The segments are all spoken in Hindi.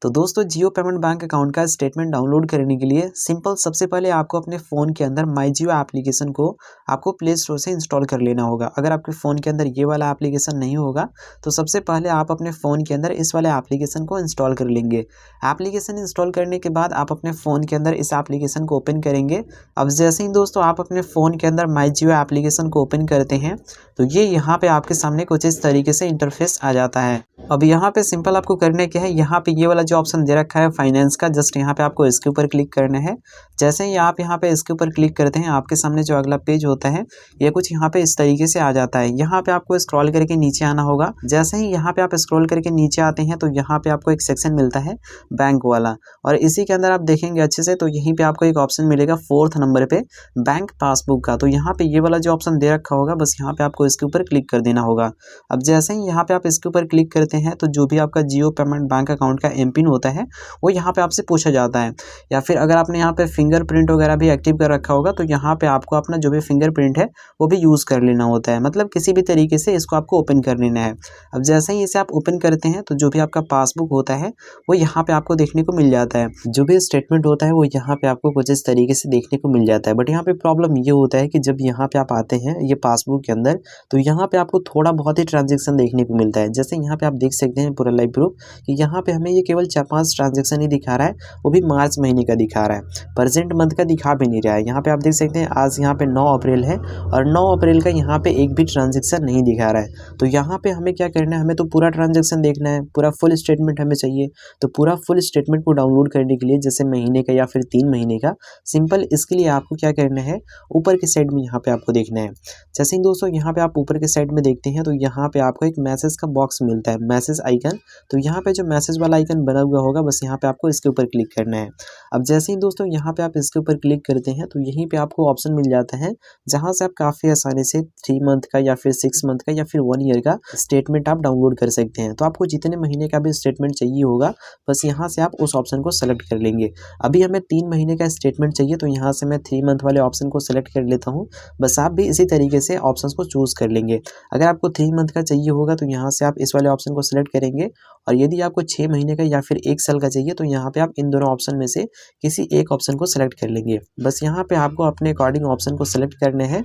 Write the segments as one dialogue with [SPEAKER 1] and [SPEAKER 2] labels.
[SPEAKER 1] तो दोस्तों जियो पेमेंट बैंक अकाउंट का स्टेटमेंट डाउनलोड करने के लिए सिंपल सबसे पहले आपको अपने फ़ोन के अंदर माई जियो एप्लीकेशन को आपको प्ले स्टोर से इंस्टॉल कर लेना होगा। अगर आपके फ़ोन के अंदर ये वाला एप्लीकेशन नहीं होगा तो सबसे पहले आप अपने फ़ोन के अंदर इस वाले एप्लीकेशन को इंस्टॉल कर लेंगे। एप्लीकेशन इंस्टॉल करने के बाद आप अपने फ़ोन के अंदर इस एप्लीकेशन को ओपन करेंगे। अब जैसे ही दोस्तों आप अपने फ़ोन के अंदर माई जियो एप्लीकेशन को ओपन करते हैं तो ये यहाँ पे आपके सामने कुछ इस तरीके से इंटरफेस आ जाता है। अब यहाँ पे सिंपल आपको करने क्या है, यहाँ पे ये वाला जो ऑप्शन दे रखा है फाइनेंस का, जस्ट यहाँ पे आपको इसके ऊपर क्लिक करना है। जैसे ही आप यहाँ पे इसके ऊपर क्लिक करते हैं आपके सामने जो अगला पेज होता है ये कुछ यहाँ पे इस तरीके से आ जाता है। यहाँ पे आपको स्क्रॉल करके नीचे आना होगा। जैसे ही यहाँ पे आप स्क्रॉल करके नीचे आते हैं तो यहाँ पे आपको एक सेक्शन मिलता है बैंक वाला, और इसी के अंदर आप देखेंगे अच्छे से तो यहीं पे आपको एक ऑप्शन मिलेगा 4th नंबर पे बैंक पासबुक का। तो यहाँ पे ये वाला जो ऑप्शन दे रखा होगा बस यहाँ पे आपको इसके ऊपर क्लिक कर देना होगा। अब जैसे ही यहाँ पे आप इसके ऊपर क्लिक करते हैं तो जो भी आपका जियो पेमेंट बैंक अकाउंट का एमपिन होता है वो यहाँ पे आपसे पूछा जाता है, या फिर अगर आपने यहाँ पे फिंगरप्रिंट वगैरह भी एक्टिव कर रखा होगा तो यहाँ पे आपको अपना जो भी फिंगरप्रिंट है वो भी यूज़ कर लेना होता है। मतलब किसी भी तरीके से इसको आपको ओपन कर लेना है। अब जैसे ही इसे आप ओपन करते हैं तो जो भी आपका पासबुक होता है वो यहाँ पे आपको देखने को मिल जाता है। जो भी स्टेटमेंट होता है वो यहाँ पे आपको कुछ इस तरीके से देखने को मिल जाता है। बट यहाँ पे प्रॉब्लम ये होता है कि जब यहाँ पे आप आते हैं ये पासबुक के अंदर तो यहाँ पे आपको थोड़ा बहुत ही ट्रांजेक्शन देखने को मिलता है। जैसे यहाँ पे आप देख सकते हैं पूरा लाइव प्रूफ कि यहाँ पे हमें ये केवल 4-5 ट्रांजेक्शन ही दिखा रहा है, वो भी मार्च महीने का दिखा रहा है, प्रेजेंट मंथ का दिखा भी नहीं रहा है। यहाँ पे आप देख सकते हैं आज यहाँ पे 9 अप्रैल है और 9 अप्रैल का यहाँ पे एक भी ट्रांजेक्शन नहीं दिखा रहा है। तो यहाँ पे हमें क्या करना है, हमें तो पूरा ट्रांजेक्शन देखना है, पूरा फुल स्टेटमेंट हमें चाहिए। तो पूरा फुल स्टेटमेंट को डाउनलोड करने के लिए जैसे महीने का या फिर 3 महीने का, सिंपल इसके लिए आपको क्या करना है, ऊपर के साइड में यहाँ पे आपको देखना है। जैसे ही दोस्तों यहाँ पे आप ऊपर के साइड में देखते हैं तो यहाँ पे आपको एक मैसेज का बॉक्स मिलता है, मैसेज आइकन। तो यहाँ पे जो मैसेज वाला आइकन बना हुआ होगा बस यहाँ पे आपको इसके ऊपर क्लिक करना है। अब जैसे ही दोस्तों यहाँ पे आप इसके ऊपर क्लिक करते हैं तो यहीं पे आपको ऑप्शन मिल जाता है जहाँ से आप काफ़ी आसानी से 3 मंथ का या फिर 6 मंथ का या फिर 1 ईयर का स्टेटमेंट आप डाउनलोड कर सकते हैं। तो आपको जितने महीने का भी स्टेटमेंट चाहिए होगा बस यहाँ से आप उस ऑप्शन को सेलेक्ट कर लेंगे। अभी हमें 3 महीने का स्टेटमेंट चाहिए तो यहाँ से मैं 3 मंथ वाले ऑप्शन को सेलेक्ट कर लेता हूँ। बस आप भी इसी तरीके से ऑप्शन को चूज़ कर लेंगे। अगर आपको 3 मंथ का चाहिए होगा तो यहाँ से आप इस वाले ऑप्शन को सेलेक्ट करेंगे, और यदि आपको 6 महीने का या फिर 1 साल का चाहिए तो यहाँ पे आप इन दोनों ऑप्शन में से किसी एक ऑप्शन को सेलेक्ट कर लेंगे। बस यहाँ पे आपको अपने अकॉर्डिंग ऑप्शन को सेलेक्ट करने हैं।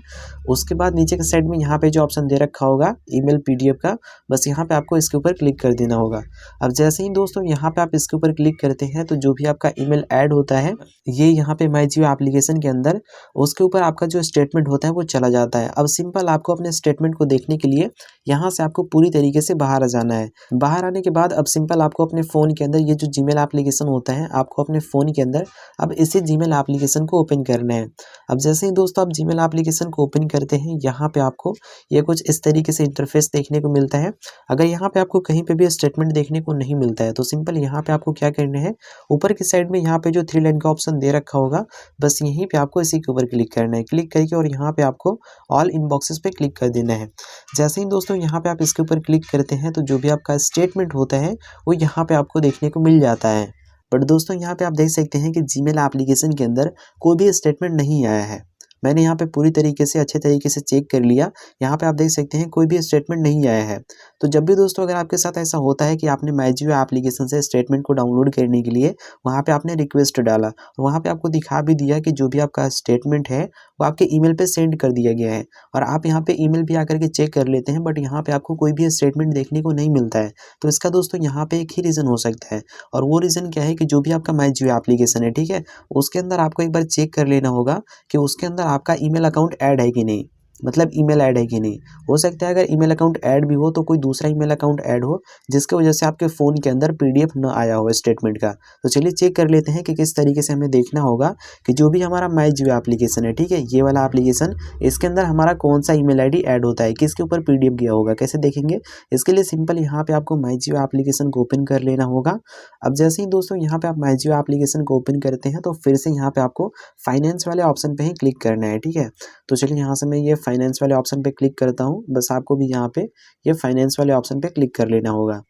[SPEAKER 1] उसके बाद नीचे के साइड में यहाँ पे जो ऑप्शन दे रखा होगा ईमेल पीडीएफ का, बस यहाँ पे आपको इसके ऊपर क्लिक कर देना होगा। अब जैसे ही दोस्तों यहाँ पे आप इसके ऊपर क्लिक करते हैं तो जो भी आपका ईमेल ऐड होता है ये यहाँ पे माई जियो एप्लीकेशन के अंदर, उसके ऊपर आपका जो स्टेटमेंट होता है वो चला जाता है। अब सिंपल आपको अपने स्टेटमेंट को देखने के लिए यहाँ से आपको पूरी तरीके से बाहर आ जाना है। बाहर आने के बाद अब सिंपल आपको अपने फ़ोन के अंदर ये जो जीमेल एप्लीकेशन होता है आपको अपने फ़ोन के अंदर अब इसी जीमेल एप्लीकेशन को ओपन करना है। अब जैसे ही दोस्तों आप जीमेल एप्लीकेशन को ओपन करते हैं यहाँ पे आपको ये कुछ इस तरीके से इंटरफेस देखने को मिलता है। अगर यहाँ पे आपको कहीं पे भी स्टेटमेंट देखने को नहीं मिलता है तो सिंपल यहाँ पे आपको क्या करना है, ऊपर की साइड में यहाँ पे जो 3 लाइन का ऑप्शन दे रखा होगा बस यहीं पे आपको इसी के ऊपर क्लिक करना है। क्लिक करके और यहाँ पे आपको ऑल इनबॉक्सेस पे क्लिक कर देना है। जैसे ही दोस्तों यहाँ पे आप इसके ऊपर क्लिक करते हैं तो जो भी आपका स्टेटमेंट होता है वो यहाँ पे आपको देखने को मिल जाता है। बट दोस्तों यहाँ पे आप देख सकते हैं कि जीमेल एप्लीकेशन के अंदर कोई भी स्टेटमेंट नहीं आया है। मैंने यहाँ पे पूरी तरीके से अच्छे तरीके से चेक कर लिया, यहाँ पे आप देख सकते हैं कोई भी स्टेटमेंट नहीं आया है। तो जब भी दोस्तों अगर आपके साथ ऐसा होता है कि आपने माई जियो एप्लीकेशन से स्टेटमेंट को डाउनलोड करने के लिए वहाँ पे आपने रिक्वेस्ट डाला और वहाँ पे आपको दिखा भी दिया कि जो भी आपका स्टेटमेंट है वो आपके ईमेल पे सेंड कर दिया गया है, और आप यहाँ पे ईमेल भी आकर के चेक कर लेते हैं बट यहाँ पे आपको कोई भी स्टेटमेंट देखने को नहीं मिलता है, तो इसका दोस्तों यहाँ पे एक ही रीज़न हो सकता है। और वो रीज़न क्या है कि जो भी आपका माई जियो एप्लीकेशन है, ठीक है, उसके अंदर आपको एक बार चेक कर लेना होगा कि उसके अंदर आपका ईमेल अकाउंट ऐड है कि नहीं, मतलब ईमेल ऐड है कि नहीं। हो सकता है अगर ईमेल अकाउंट ऐड भी हो तो कोई दूसरा ईमेल अकाउंट ऐड हो जिसकी वजह से आपके फ़ोन के अंदर पीडीएफ न आया हो स्टेटमेंट का। तो चलिए चेक कर लेते हैं कि किस तरीके से हमें देखना होगा कि जो भी हमारा माई जियो एप्लीकेशन है, ठीक है, ये वाला एप्लीकेशन, इसके अंदर हमारा कौन सा ईमेल आईडी ऐड होता है, किसके ऊपर पीडीएफ गया होगा, कैसे देखेंगे। इसके लिए सिंपल यहाँ पे आपको माई जियो एप्लीकेशन को ओपन कर लेना होगा। अब जैसे ही दोस्तों यहाँ पे आप माई जियो एप्लीकेशन को ओपन करते हैं तो फिर से यहाँ पे आपको फाइनेंस वाले ऑप्शन पे ही क्लिक करना है, ठीक है। तो चलिए यहाँ से मैं ये फाइनेंस वाले ऑप्शन पे क्लिक करता हूँ। बस आपको भी यहाँ पे ये फाइनेंस वाले ऑप्शन पे क्लिक कर लेना होगा।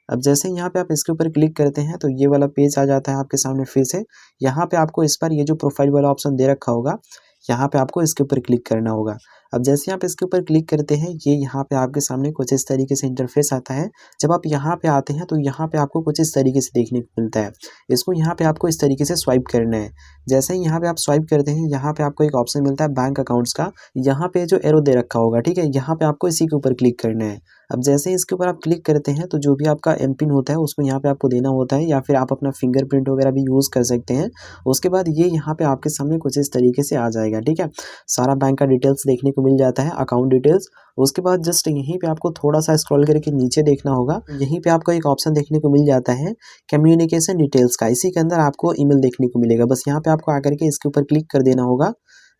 [SPEAKER 1] अब जैसे यहाँ पे आप इसके ऊपर क्लिक करते हैं तो ये वाला पेज आ जाता है आपके सामने फिर से। यहाँ पे आपको इस पर ये जो प्रोफाइल वाला ऑप्शन दे रखा होगा यहाँ पे आपको इसके ऊपर क्लिक करना होगा। अब जैसे आप इसके ऊपर क्लिक करते हैं, ये यहाँ पे आपके सामने कुछ इस तरीके से इंटरफेस आता है। जब आप यहाँ पे आते हैं तो यहाँ पे आपको कुछ इस तरीके से देखने को मिलता है। इसको यहाँ पे आपको इस तरीके से स्वाइप करना है। जैसे ही यहाँ पे आप स्वाइप करते हैं, यहाँ पे आपको एक ऑप्शन मिलता है बैंक अकाउंट्स का। यहाँ पे जो एरो दे रखा होगा, ठीक है, यहाँ पे आपको इसी के ऊपर क्लिक करना है। अब जैसे ही इसके ऊपर आप क्लिक करते हैं तो जो भी आपका एम पिन होता है उसको यहाँ पे आपको देना होता है, या फिर आप अपना फिंगरप्रिंट वगैरह भी यूज़ कर सकते हैं। उसके बाद ये यहाँ पे आपके सामने कुछ इस तरीके से आ जाएगा, ठीक है। सारा बैंक का डिटेल्स देखने को मिल जाता है, अकाउंट डिटेल्स। उसके बाद जस्ट यहीं पे आपको थोड़ा सा स्क्रॉल करके नीचे देखना होगा। यहीं पे आपको एक ऑप्शन देखने को मिल जाता है कम्युनिकेशन डिटेल्स का। इसी के अंदर आपको ईमेल देखने को मिलेगा। बस यहाँ पे आपको आकर के इसके ऊपर क्लिक कर देना होगा।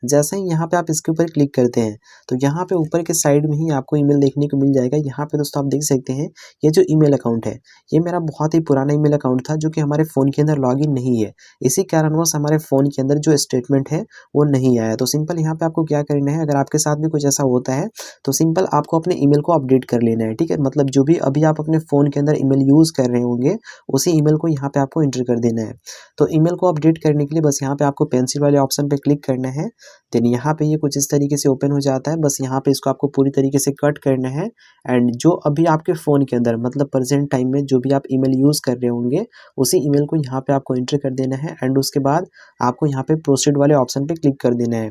[SPEAKER 1] जैसे ही यहाँ पे आप इसके ऊपर क्लिक करते हैं तो यहाँ पे ऊपर के साइड में ही आपको ईमेल देखने को मिल जाएगा। यहाँ पे दोस्तों आप देख सकते हैं, ये जो ईमेल अकाउंट है, ये मेरा बहुत ही पुराना ईमेल अकाउंट था जो कि हमारे फ़ोन के अंदर लॉगिन नहीं है। इसी कारणवश हमारे फ़ोन के अंदर जो स्टेटमेंट है वो नहीं आया। तो सिंपल यहाँ पे आपको क्या करना है, अगर आपके साथ भी कुछ ऐसा होता है तो सिंपल आपको अपने ईमेल को अपडेट कर लेना है, ठीक है। मतलब जो भी अभी आप अपने फ़ोन के अंदर ईमेल यूज़ कर रहे होंगे, उसी ईमेल को यहाँ पे आपको एंटर कर देना है। तो ईमेल को अपडेट करने के लिए बस यहाँ पे आपको पेंसिल वाले ऑप्शन पे क्लिक करना है। देन यहाँ पे ये कुछ इस तरीके से ओपन हो जाता है। बस यहाँ पे इसको आपको पूरी तरीके से कट करना है। एंड जो अभी आपके फ़ोन के अंदर मतलब प्रेजेंट टाइम में जो भी आप ईमेल यूज़ कर रहे होंगे, उसी ईमेल को यहाँ पे आपको एंटर कर देना है। एंड उसके बाद आपको यहाँ पे प्रोसीड वाले ऑप्शन पे क्लिक कर देना है।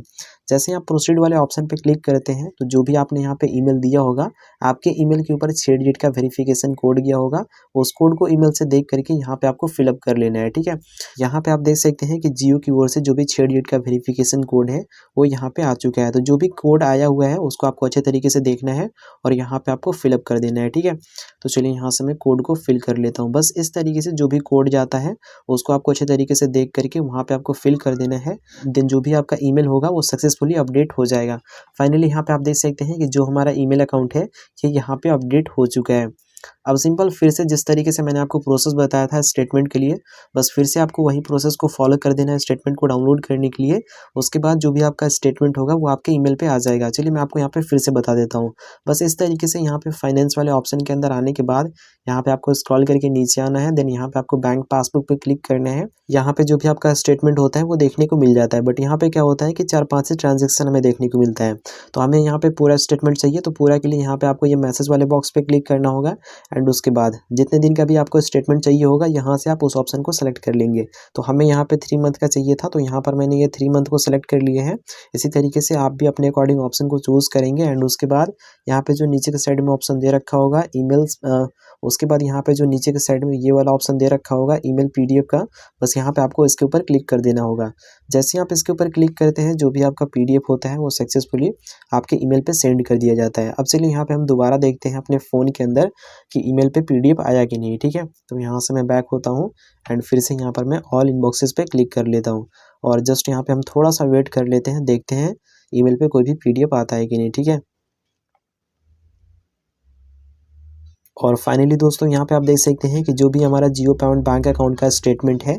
[SPEAKER 1] जैसे आप प्रोसीड वाले ऑप्शन पे क्लिक करते हैं तो जो भी आपने यहाँ पे ईमेल दिया होगा, आपके ईमेल के ऊपर 6 डिजिट का वेरिफिकेशन कोड गया होगा। उस कोड को ईमेल से देख करके यहाँ पे आपको फिलअप कर लेना है, ठीक है। यहाँ पे आप देख सकते हैं कि जियो की ओर से जो भी 6 डिजिट का वेरिफिकेशन कोड है वो यहाँ पे आ चुका है। तो जो भी कोड आया हुआ है उसको आपको अच्छे तरीके से देखना है और यहाँ पे आपको फिलअप कर देना है, ठीक है। तो चलिए यहाँ से मैं कोड को फिल कर लेता हूँ। बस इस तरीके से जो भी कोड जाता है उसको आपको अच्छे तरीके से देख करके वहाँ पे आपको फिल कर देना है। देन जो भी आपका ईमेल होगा वो सक्सेसफुली अपडेट हो जाएगा। फाइनली यहाँ पे आप देख सकते हैं कि जो हमारा ईमेल अकाउंट है ये यहाँ पे अपडेट हो चुका है। अब सिंपल फिर से जिस तरीके से मैंने आपको प्रोसेस बताया था स्टेटमेंट के लिए, बस फिर से आपको वही प्रोसेस को फॉलो कर देना है स्टेटमेंट को डाउनलोड करने के लिए। उसके बाद जो भी आपका स्टेटमेंट होगा वो आपके ईमेल पे आ जाएगा। चलिए मैं आपको यहाँ पे फिर से बता देता हूँ। बस इस तरीके से यहाँ पे फाइनेंस वाले ऑप्शन के अंदर आने के बाद यहाँ पे आपको स्क्रॉल करके नीचे आना है। देन यहाँ पे आपको बैंक पासबुक पे क्लिक करना है। यहाँ पे जो भी आपका स्टेटमेंट होता है वो देखने को मिल जाता है। बट यहाँ पे क्या होता है कि 4-5 से ट्रांजेक्शन हमें देखने को मिलता है। तो हमें यहाँ पे पूरा स्टेटमेंट चाहिए, तो पूरा के लिए यहाँ पे आपको ये मैसेज वाले बॉक्स पे क्लिक करना होगा। एंड उसके बाद जितने दिन का भी आपको स्टेटमेंट चाहिए होगा, यहाँ से आप उस ऑप्शन को सेलेक्ट कर लेंगे। तो हमें यहाँ पे 3 मंथ का चाहिए था, तो यहाँ पर मैंने ये 3 मंथ को सेलेक्ट कर लिए हैं। इसी तरीके से आप भी अपने अकॉर्डिंग ऑप्शन को चूज़ करेंगे। एंड उसके बाद यहाँ पे जो नीचे के साइड में ऑप्शन दे रखा होगा ईमेल्स, उसके बाद यहाँ पे जो नीचे के साइड में ये वाला ऑप्शन दे रखा होगा ईमेल पीडीएफ का, बस यहाँ पे आपको इसके ऊपर क्लिक कर देना होगा। जैसे आप इसके ऊपर क्लिक करते हैं, जो भी आपका पीडीएफ होता है वो सक्सेसफुली आपके ईमेल पे सेंड कर दिया जाता है। अब चलिए यहाँ पे हम दोबारा देखते हैं अपने फ़ोन के अंदर कि ईमेल पे पीडीएफ आया कि नहीं, ठीक है। तो यहाँ से मैं बैक होता हूँ एंड फिर से यहाँ पर मैं ऑल इनबॉक्सेस पे क्लिक कर लेता हूँ और जस्ट यहाँ पे हम थोड़ा सा वेट कर लेते हैं, देखते हैं ईमेल पे कोई भी पीडीएफ आता है कि नहीं, ठीक है। और फाइनली दोस्तों यहाँ पे आप देख सकते हैं कि जो भी हमारा जियो पेमेंट बैंक अकाउंट का स्टेटमेंट है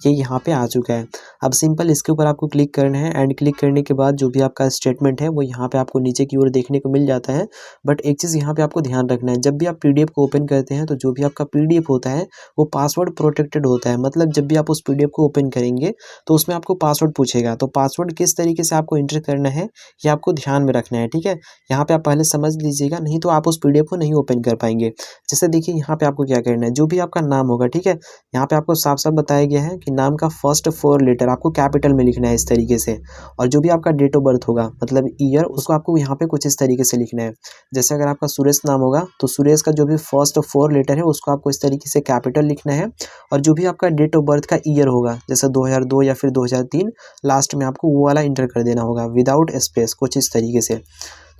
[SPEAKER 1] ये यहाँ पे आ चुका है। अब सिंपल इसके ऊपर आपको क्लिक करना है एंड क्लिक करने के बाद जो भी आपका स्टेटमेंट है वो यहाँ पे आपको नीचे की ओर देखने को मिल जाता है। बट एक चीज़ यहाँ पे आपको ध्यान रखना है, जब भी आप पीडीएफ को ओपन करते हैं तो जो भी आपका पीडीएफ होता है वो पासवर्ड प्रोटेक्टेड होता है। मतलब जब भी आप उस पीडीएफ को ओपन करेंगे तो उसमें आपको पासवर्ड पूछेगा। तो पासवर्ड किस तरीके से आपको एंटर करना है ये आपको ध्यान में रखना है, ठीक है। यहाँ पे आप पहले समझ लीजिएगा, नहीं तो आप उस पीडीएफ को नहीं ओपन कर पाएंगे। जैसे देखिए यहाँ पे आपको क्या करना है, जो भी आपका नाम होगा, ठीक है, यहाँ पे आपको साफ साफ बताया गया है कि नाम का फर्स्ट 4 लेटर आपको कैपिटल में लिखना है इस तरीके से। और जो भी आपका डेट ऑफ बर्थ होगा मतलब ईयर, उसको आपको यहाँ पे कुछ इस तरीके से लिखना है। जैसे अगर आपका सुरेश नाम होगा तो सुरेश का जो भी फर्स्ट 4 लेटर है उसको आपको इस तरीके से कैपिटल लिखना है। और जो भी आपका डेट ऑफ बर्थ का ईयर होगा, जैसे 2002 या फिर 2003, लास्ट में आपको वो वाला इंटर कर देना होगा विदाउट स्पेस, कुछ इस तरीके से।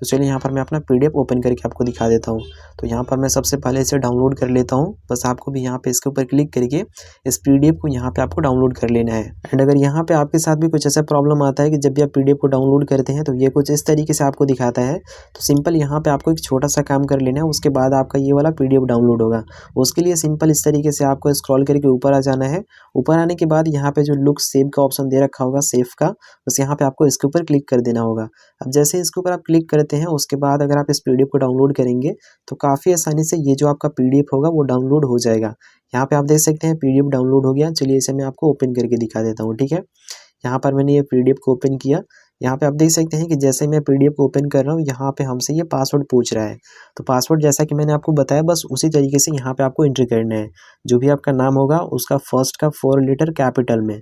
[SPEAKER 1] तो चलिए यहाँ पर मैं अपना पीडीएफ ओपन करके आपको दिखा देता हूँ। तो यहाँ पर मैं सबसे पहले इसे डाउनलोड कर लेता हूँ। बस आपको भी यहाँ पे इसके ऊपर क्लिक करके इस पीडीएफ को यहाँ पे आपको डाउनलोड कर लेना है। एंड अगर यहाँ पे आपके साथ भी कुछ ऐसा प्रॉब्लम आता है कि जब भी आप पीडीएफ को डाउनलोड करते हैं तो ये कुछ इस तरीके से आपको दिखाता है, तो सिंपल यहाँ पे आपको एक छोटा सा काम कर लेना है, उसके बाद आपका ये वाला पीडीएफ डाउनलोड होगा। उसके लिए सिंपल इस तरीके से आपको स्क्रॉल करके ऊपर आ जाना है। ऊपर आने के बाद यहाँ पे जो लुक सेव का ऑप्शन दे रखा होगा, सेव का, बस यहाँ पे आपको इसके ऊपर क्लिक कर देना होगा। अब जैसे इसके ऊपर आप क्लिक करते हैं उसके बाद अगर आप इस पीडीएफ को डाउनलोड करेंगे तो काफ़ी आसानी से ये जो आपका पीडीएफ होगा वो डाउनलोड हो जाएगा। यहाँ पे आप देख सकते हैं पीडीएफ डाउनलोड हो गया। चलिए इसे मैं आपको ओपन करके दिखा देता हूँ, ठीक है। यहाँ पर मैंने ये पीडीएफ को ओपन किया। यहाँ पे आप देख सकते हैं कि जैसे मैं पीडीएफ को ओपन कर रहा हूँ, यहाँ पे हमसे ये पासवर्ड पूछ रहा है। तो पासवर्ड जैसा कि मैंने आपको बताया बस उसी तरीके से यहाँ पे आपको एंट्री करना है। जो भी आपका नाम होगा उसका फर्स्ट का 4 लेटर कैपिटल में,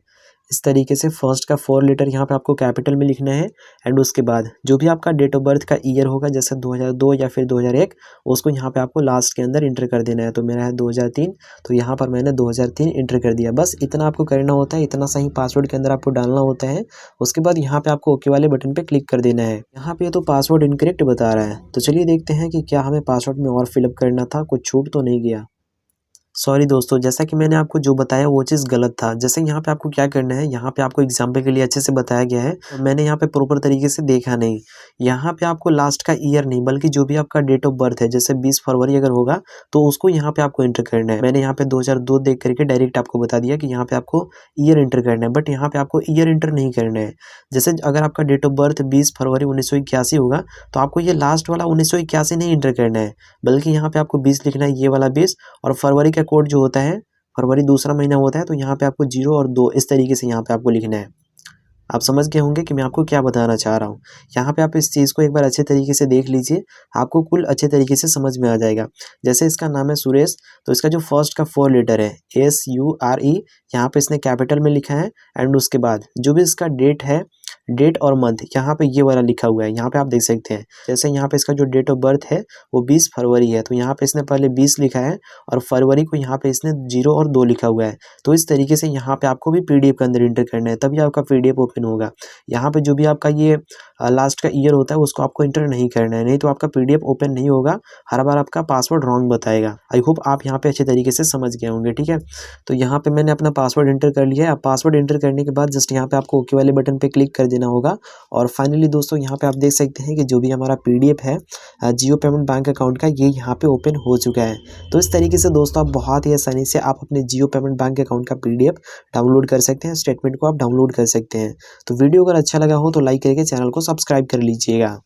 [SPEAKER 1] इस तरीके से फर्स्ट का 4 लेटर यहाँ पे आपको कैपिटल में लिखना है। एंड उसके बाद जो भी आपका डेट ऑफ बर्थ का ईयर होगा, जैसे 2002 या फिर 2001, उसको यहाँ पे आपको लास्ट के अंदर इंटर कर देना है। तो मेरा है 2003, तो यहाँ पर मैंने 2003 इंटर कर दिया। बस इतना आपको करना होता है, इतना सही पासवर्ड के अंदर आपको डालना होता है। उसके बाद यहाँ पे आपको ओके वाले बटन पे क्लिक कर देना है। यहाँ पे तो पासवर्ड इनकरेक्ट बता रहा है, तो चलिए देखते हैं कि क्या हमें पासवर्ड में और फिलअप करना था, कुछ छूट तो नहीं गया। सॉरी दोस्तों, जैसा कि मैंने आपको जो बताया वो चीज़ गलत था। जैसे यहाँ पे आपको क्या करना है, यहाँ पे आपको एग्जाम्पल के लिए अच्छे से बताया गया है, और मैंने यहाँ पे प्रॉपर तरीके से देखा नहीं। यहाँ पे आपको लास्ट का ईयर नहीं, बल्कि जो भी आपका डेट ऑफ बर्थ है, जैसे 20 फरवरी अगर होगा तो उसको यहाँ पे आपको एंटर करना है। मैंने यहाँ पे 2002 देख करके डायरेक्ट आपको बता दिया कि यहाँ पे आपको ईयर एंटर करना है, बट यहाँ पे आपको ईयर एंटर नहीं करना है। जैसे अगर आपका डेट ऑफ बर्थ 20 फरवरी 1981 होगा, तो आपको ये लास्ट वाला 1981 नहीं एंटर करना है, बल्कि यहाँ पे आपको 20 लिखना है, ये वाला 20। और फरवरी का कोड जो होता है, फरवरी दूसरा महीना होता है, तो यहाँ पे आपको 0 और 2 इस तरीके से यहाँ पे आपको लिखना है। आप समझ गए होंगे कि मैं आपको क्या बताना चाह रहा हूँ। यहाँ पे आप इस चीज़ को एक बार अच्छे तरीके से देख लीजिए, आपको कुल अच्छे तरीके से समझ में आ जाएगा। जैसे इसका नाम है सुरेश, तो इसका जो फर्स्ट का 4 लेटर है SURE, यहाँ पे इसने कैपिटल में लिखा है। एंड उसके बाद जो भी इसका डेट है, डेट और मंथ, यहाँ पे ये वाला लिखा हुआ है, यहाँ पे आप देख सकते हैं। जैसे यहाँ पे इसका जो डेट ऑफ बर्थ है वो 20 फरवरी है, तो यहाँ पे इसने पहले 20 लिखा है, और फरवरी को यहाँ पे इसने 0 और 2 लिखा हुआ है। तो इस तरीके से यहाँ पे आपको भी पीडीएफ के अंदर इंटर करना है, तभी आपका पीडीएफ ओपन होगा। यहाँ पे जो भी आपका ये लास्ट का ईयर होता है उसको आपको इंटर नहीं करना है, नहीं तो आपका पीडीएफ ओपन नहीं होगा, हर बार आपका पासवर्ड रॉन्ग बताएगा। आई होप आप यहाँ पे अच्छे तरीके से समझ गए होंगे, ठीक है। तो यहाँ पे मैंने अपना पासवर्ड एंटर कर लिया है। अब पासवर्ड एंटर करने के बाद जस्ट यहाँ पे आपको ओके वाले बटन पे क्लिक कर देना होगा। और फाइनली दोस्तों, यहाँ पे आप देख सकते हैं कि जो भी हमारा पीडीएफ है जियो पेमेंट बैंक अकाउंट का, ये यहाँ पे ओपन हो चुका है। तो इस तरीके से दोस्तों आप बहुत ही आसानी से आप अपने जियो पेमेंट बैंक अकाउंट का पीडीएफ डाउनलोड कर सकते हैं, स्टेटमेंट को आप डाउनलोड कर सकते हैं। तो वीडियो अगर अच्छा लगा हो तो लाइक करके चैनल को सब्सक्राइब कर लीजिएगा।